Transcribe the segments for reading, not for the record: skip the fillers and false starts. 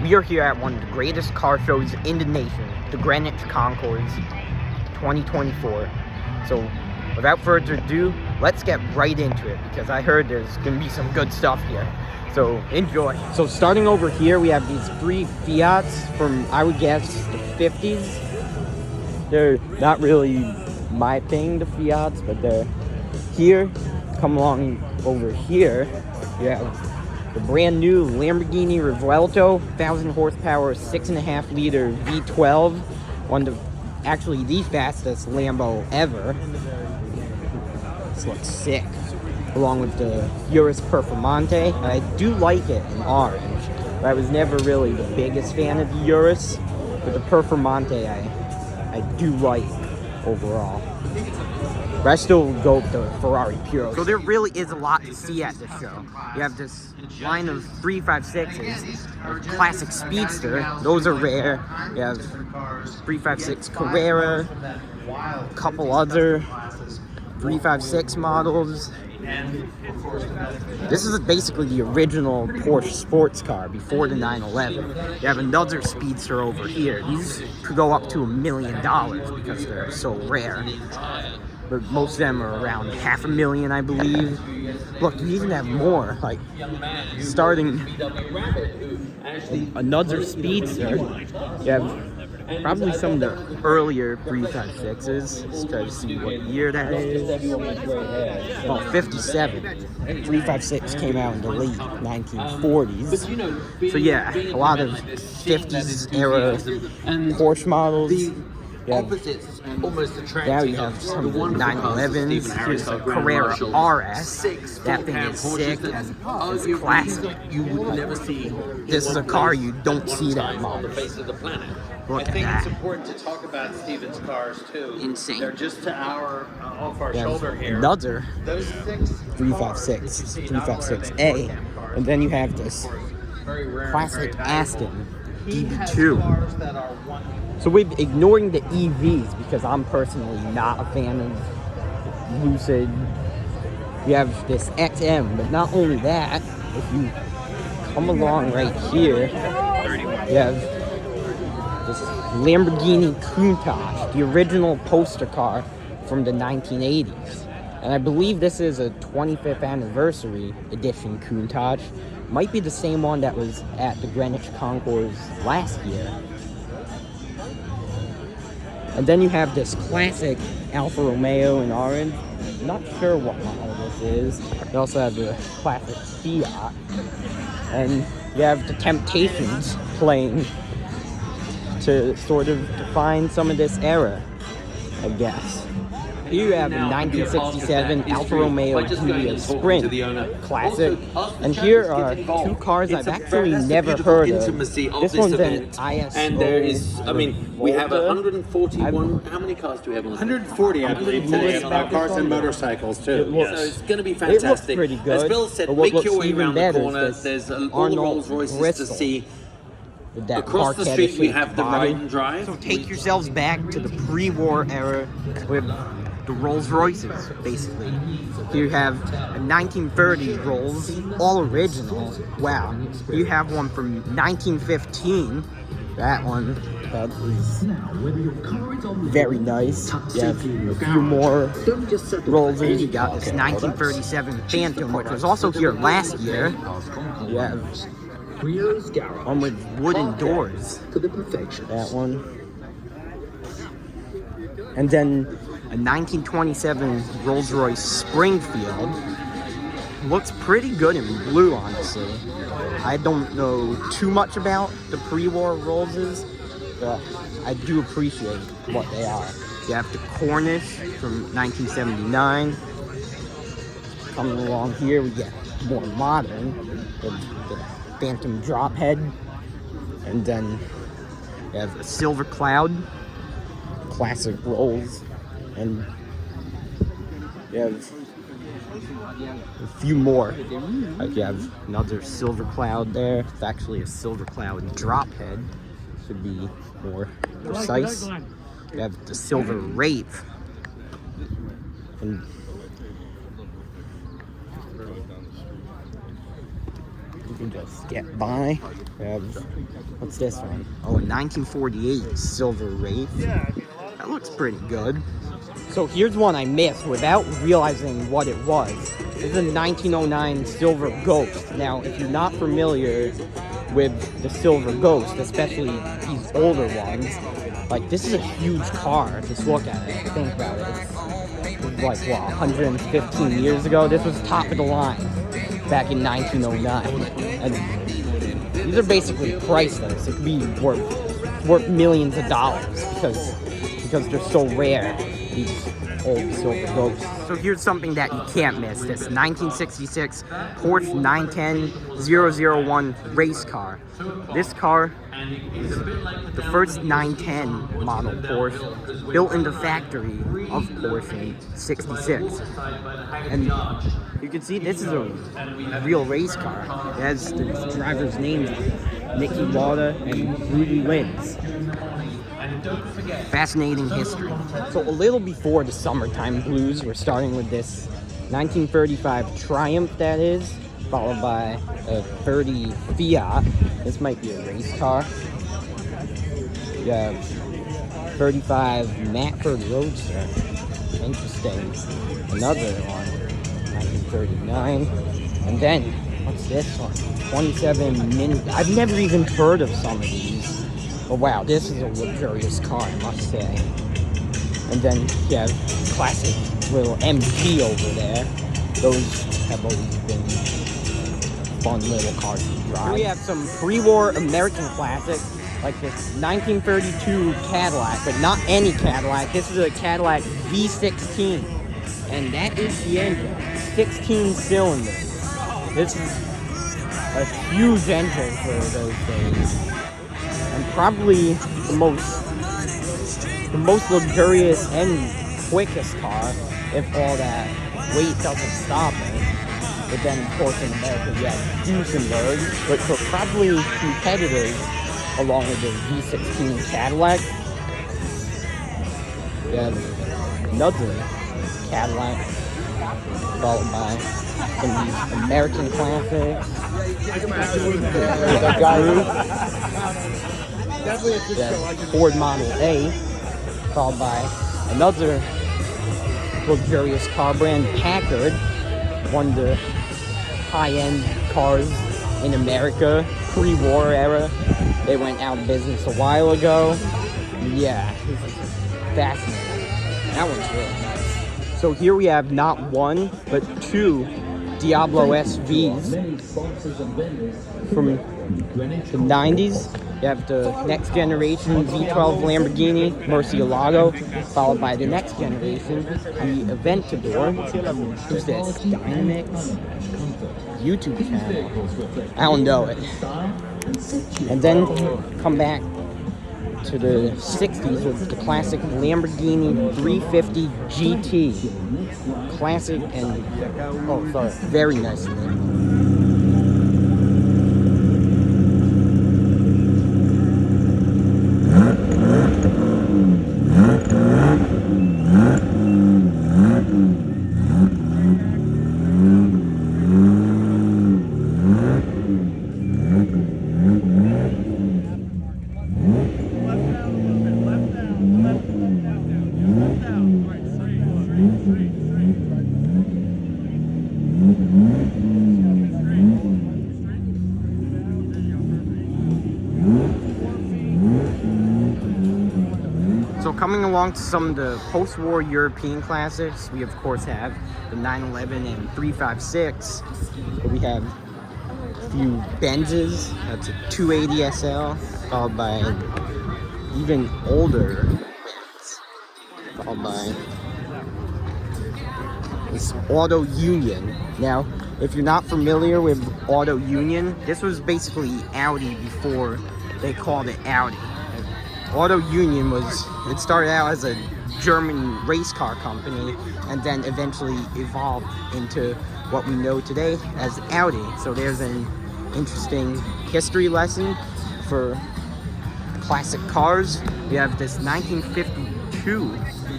we are here at one of the greatest car shows in the nation, the Greenwich Concours 2024. So, without further ado, let's get right into it, because I heard there's going to be some good stuff here. So, enjoy. So, starting over here, we have these three Fiats from, I would guess, the 50s. They're not really my thing, the Fiats, but they're here. Come along over here, you have the brand new Lamborghini Revuelto, 1,000 horsepower, 6.5 liter V12, one of actually the fastest Lambo ever. This looks sick. Along with the Urus Performante. I do like it in orange, but I was never really the biggest fan of the Urus, but the Performante I do like overall. But I still go with the Ferrari Puro. So there really is a lot to see at this show. You have this line of 356s, a classic Speedster. Those are rare. You have 356 Carrera, a couple other 356 models. This is basically the original Porsche sports car before the 911. You have another Speedster over here. These could go up to $1 million because they're so rare. But most of them are around $500,000, I believe. Look, you even have more, like, starting another Speedster. You have probably some of the earlier 356s. Let's try to see what year that is. Oh, 57. 356 came out in the late 1940s. So yeah, a lot of 50s era Porsche models. Now you have some of the 911s. Here's a Carrera RS. That thing is sick and it's classic. You would never see. This is a car you don't see that much. Look at that. I think it's important to talk about Steven's cars too. Insane. They're just to our off our shoulder here. Another 356, 356A, and then you have this classic Aston DB2. So we're ignoring the EVs because I'm personally not a fan of Lucid. You have this XM, but not only that, if you come along right here, you have this Lamborghini Countach, the original poster car from the 1980s. And I believe this is a 25th anniversary edition Countach. Might be the same one that was at the Greenwich Concours last year. And then you have this classic Alfa Romeo in orange. Not sure what model this is. You also have the classic Fiat. And you have the Temptations playing to sort of define some of this era, I guess. Here you have a 1967 Alfa Romeo Giulia Sprint, classic. And here are two cars I've actually never heard of. This one's an ISO. And there is, I mean, we have 141. How many cars do we have on? 140, I believe, today. Cars and motorcycles too. So it's going to be fantastic. It looks pretty good. As Bill said, make your way around the corner. There's all the Rolls-Royces to see. Across the street, we have the ride and drive. So take yourselves back to the pre-war era with the Rolls-Royces, basically. Here you have a 1930s Rolls, all original. Wow. You have one from 1915. That one, that is very nice. You have a few more Rolls's. You got this 1937 Phantom, which was also here last year. You have one with wooden doors. That one. And then a 1927 Rolls-Royce Springfield. Looks pretty good in blue, honestly. I don't know too much about the pre-war Rolls's, but I do appreciate what they are. You have the Cornish from 1979. Coming along here, we get more modern with the Phantom drop head, and then you have a Silver Cloud, classic Rolls, and you have a few more. Like you have another Silver Cloud there. It's actually a Silver Cloud drop head. Should be more precise. You have the Silver Wraith, and can just get by. We have, what's this one? Oh, a 1948 Silver Wraith. That looks pretty good. So here's one I missed without realizing what it was. This is a 1909 Silver Ghost. Now, if you're not familiar with the Silver Ghost, especially these older ones, like, this is a huge car. Just look at it. Think about it. It was like, what, 115 years ago? This was top of the line back in 1909. And these are basically priceless. It could be worth millions of dollars because they're so rare, these old Silver Ghosts. So here's something that you can't miss. This 1966 Porsche 910 001 race car. This car is the first 910 model Porsche built in the factory of Porsche in '66. And you can see this is a real race car. It has the driver's names, Nicky Lauda and Rudy Linz. Fascinating history. So a little before the summertime blues, we're starting with this 1935 Triumph, that is, followed by a 30 Fiat. This might be a race car. You have 35 Matford Roadster. Interesting. Another one, 1939. And then, what's this one? 27 Mini. I've never even heard of some of these. Oh wow, this is a luxurious car, I must say. And then you have classic little MG over there. Those have always been fun little cars to drive. Here we have some pre-war American classics, like this 1932 Cadillac, but not any Cadillac. This is a Cadillac V16, and that is the engine. 16 cylinders. This is a huge engine for those days. And probably the most luxurious and quickest car, if all that weight doesn't stop it. But then, of course, in America, you have Duesenberg, which are probably competitors along with the V16 Cadillac. You have another Cadillac, followed by some of these American classics. Ford Model A, followed by another luxurious car brand, Packard, one of the high-end cars in America, pre-war era. They went out of business a while ago. Yeah, this is fascinating. That one's really nice. So here we have not one, but two Diablo SVs from the 90s. You have the next generation V12 Lamborghini Murcielago, followed by the next generation, the Aventador. Who's this? Dynamix? YouTube channel. I don't know it. And then come back to the 60s with the classic Lamborghini 350 GT. Classic and, oh sorry, very nice name. So coming along to some of the post-war European classics, we of course have the 911 and 356. We have a few Benzes. That's a 280 SL, followed by even older Benz, followed by this Auto Union. Now, if you're not familiar with Auto Union, this was basically Audi before they called it Audi. Auto Union it started out as a German race car company and then eventually evolved into what we know today as Audi. So there's an interesting history lesson for classic cars. We have this 1952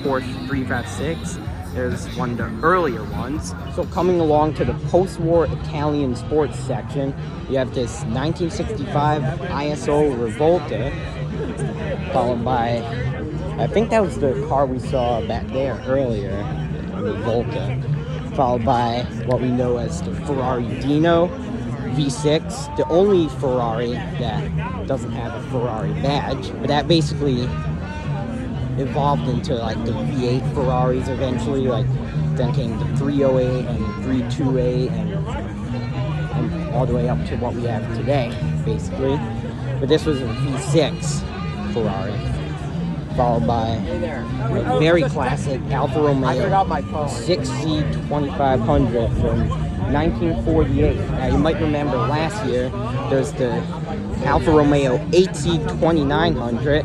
Porsche 356, There's one of the earlier ones. So coming along to the post-war Italian sports section, you have this 1965 ISO Revolta, followed by, I think that was the car we saw back there earlier, Revolta, followed by what we know as the Ferrari Dino V6, the only Ferrari that doesn't have a Ferrari badge, but that basically evolved into like the V8 Ferraris eventually. Like then came the 308 and 328 and all the way up to what we have today, basically. But this was a V6 Ferrari, followed by a very classic Alfa Romeo 6C2500 from 1948. Now you might remember last year there's the Alfa Romeo 8C2900,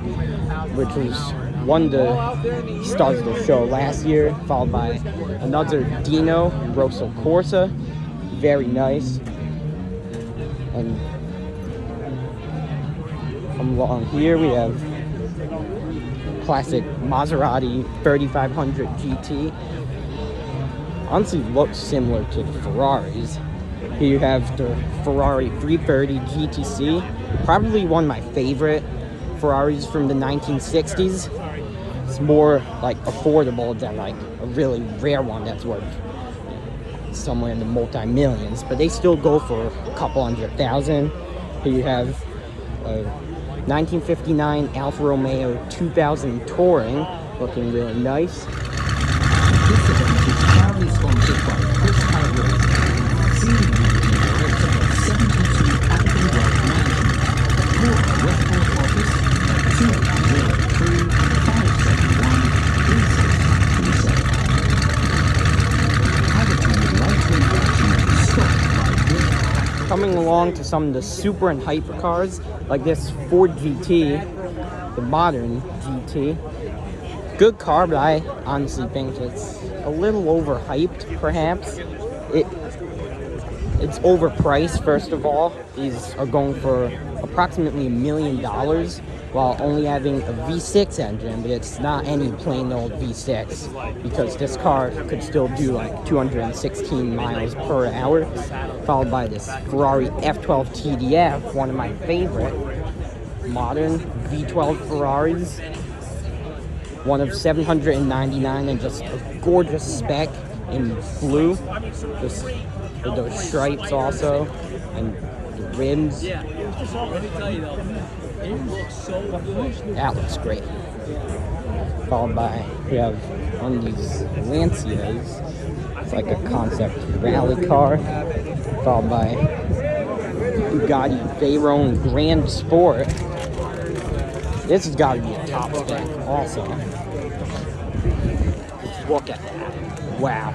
which was won the stars of the show last year, followed by another Dino Rosso Corsa, very nice. And come along here we have classic Maserati 3500 GT. Honestly looks similar to the Ferraris. Here you have the Ferrari 330 GTC, probably one of my favorite Ferraris from the 1960s. It's more like affordable than like a really rare one that's worth somewhere in the multi-millions, but they still go for a couple $100,000. Here you have a 1959 Alfa Romeo 2000 Touring, looking really nice. This event is proudly sponsored by Chris Hardware, Senior Managing Director of 72 Capital Wealth Management. Call our Westport office at 203-571-3627. Coming along to some of the super and hypercars, like this Ford GT, the modern GT. Good car, but I honestly think it's a little overhyped, perhaps. It's overpriced, first of all. These are going for approximately $1 million, while only having a V6 engine, but it's not any plain old V6, because this car could still do like 216 miles per hour, followed by this Ferrari F12 TDF, one of my favorite modern V12 Ferraris. One of 799 and just a gorgeous spec in blue, just with those stripes also, and the rims. That looks great. Followed by, we have one of these Lancias. It's like a concept rally car. Followed by Bugatti Veyron Grand Sport. This has got to be a top spec also. Let's look at that. Wow.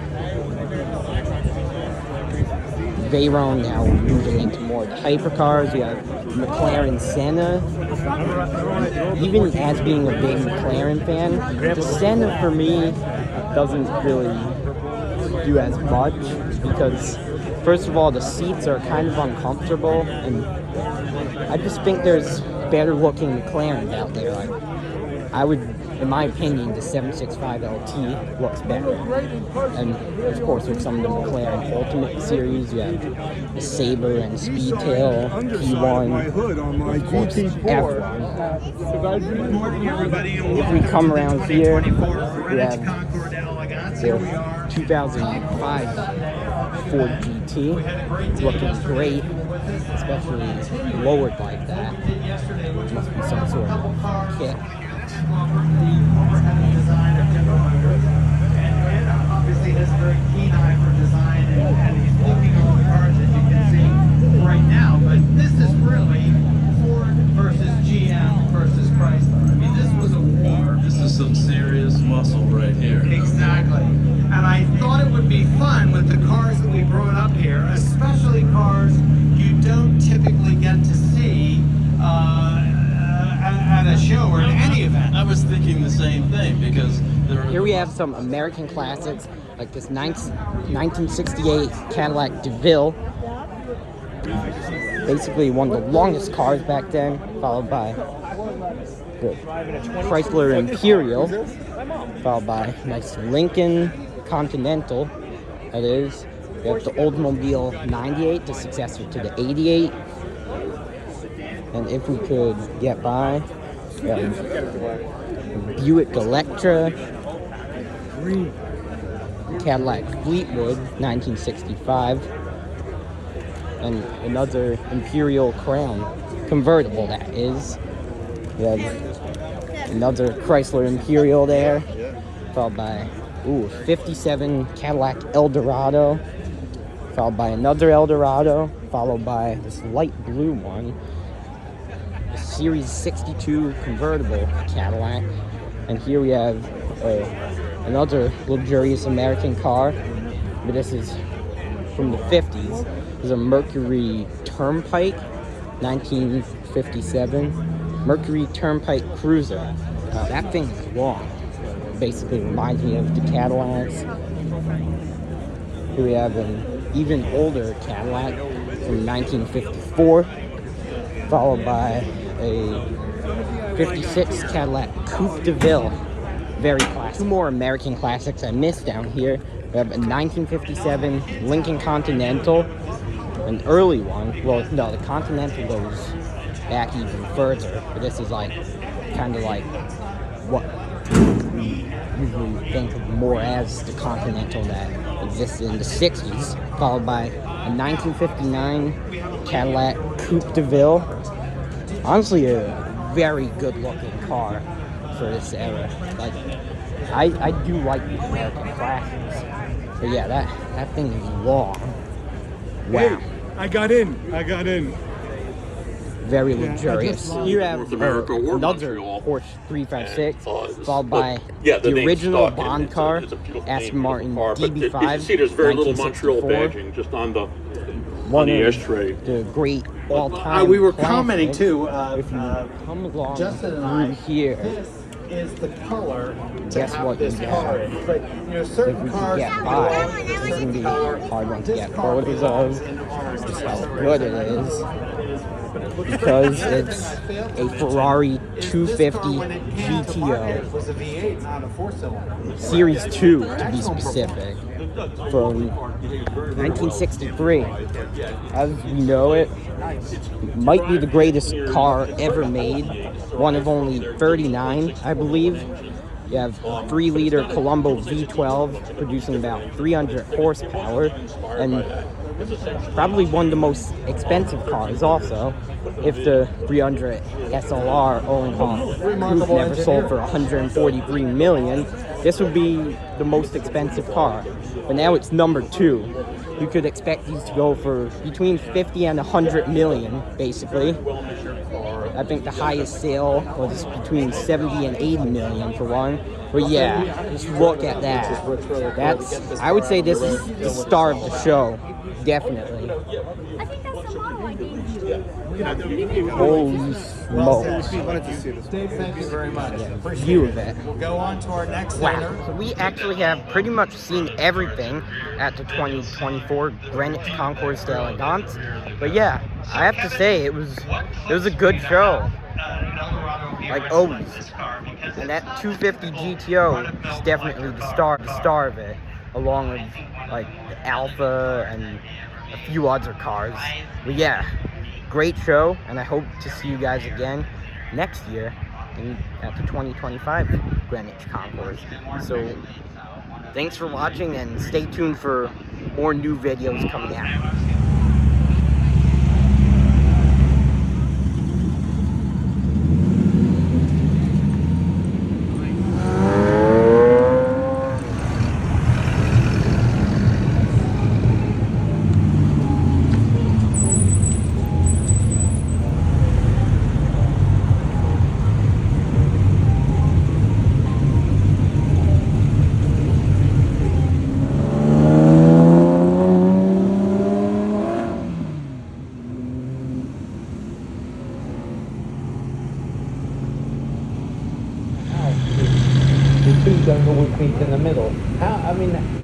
Veyron now moving into more of the hypercars. We have McLaren Senna. Even as being a big McLaren fan, the Senna for me doesn't really do as much because, first of all, the seats are kind of uncomfortable, and I just think there's better looking McLarens out there. Like, I would, in my opinion, the 765 LT looks better. And of course, with some of the McLaren Ultimate Series, you have the Sabre and Speedtail, P1, of course, F1. If we come around here, we have the 2005 Ford GT. It's looking great, especially lowered like that. Must be some sort of kit. Obviously has a very keen eye for design, and he's looking over cars, as you can see right now. But this is really Ford versus GM versus Chrysler. I mean, this was a war. This is some serious muscle right here. Exactly. And I thought it would be fun with the cars that we brought up here, especially cars you don't typically get to see at a show or at any event. I was thinking the same thing because here we have some American classics like this 1968 Cadillac DeVille. Basically one of the longest cars back then, followed by the Chrysler Imperial, followed by nice Lincoln, Continental, that is. We have the Oldsmobile 98, the successor to the 88. And if we could get by, Buick Electra, Cadillac Fleetwood, 1965, and another Imperial Crown, convertible that is. We have another Chrysler Imperial there, followed by, 57 Cadillac Eldorado, followed by another Eldorado, followed by this light blue one, the Series 62 convertible Cadillac. And here we have another luxurious American car, but this is from the 50s. This is a Mercury Turnpike, 1957. Mercury Turnpike Cruiser. That thing is long. Basically reminds me of the Cadillacs. Here we have an even older Cadillac from 1954, followed by a 56 Cadillac Coupe de Ville. Very classic. Two more American classics I missed down here. We have a 1957 Lincoln Continental, an early one. Well, no, the Continental goes back even further, but this is like kind of like what we usually think of more as the Continental that existed in the 60s, followed by a 1959 Cadillac Coupe de Ville. Honestly, a very good looking car for this era. Like, I do like these American classics, but yeah, that thing is long. Wow. Hey, I got in. Very luxurious. You have America or another Montreal. Porsche 356, And, followed by yeah, the name's original stuck, and Bond car, it's a beautiful Aston name, Martin car, but DB5, you see there's very little Montreal 1964. badging just on the One the of ashtray. the great all-time We were classics. commenting too. If you come along Justin and through I, here, this is the color to guess have what this we got? car in. But if certain we can cars get you by, know, this is going to be a hard one to this get car photos belongs of, in orange. just how good it is, because it's a Ferrari 250 GTO was a V8, not a 4-cylinder. Series II, to be specific, from 1963. As we know it, might be the greatest car ever made, one of only 39, I believe. You have 3-liter Colombo V12 producing about 300 horsepower, and probably one of the most expensive cars also. If the 300 SLR only never sold for 143 million, this would be the most expensive car. But now it's number 2. You could expect these to go for between 50 and 100 million, basically. I think the highest sale was between 70 and 80 million for one. But yeah, just look at that. I would say this is the star of the show. Definitely. I think that's the model I gave you. Holy smokes. Dave, thank you very much. Appreciate View of it. We'll go on to our next Wow. winner. So we actually have pretty much seen everything at the 2024 Greenwich Concours d'Elegance. But yeah, I have to say it was a good show. Like always. And that 250 GTO is definitely the star of it, along with like the Alpha and a few other cars. But yeah, great show, and I hope to see you guys again next year at the 2025 Greenwich Concours. So thanks for watching, and stay tuned for more new videos coming out. The two jungle wood feet in the middle. How? I mean.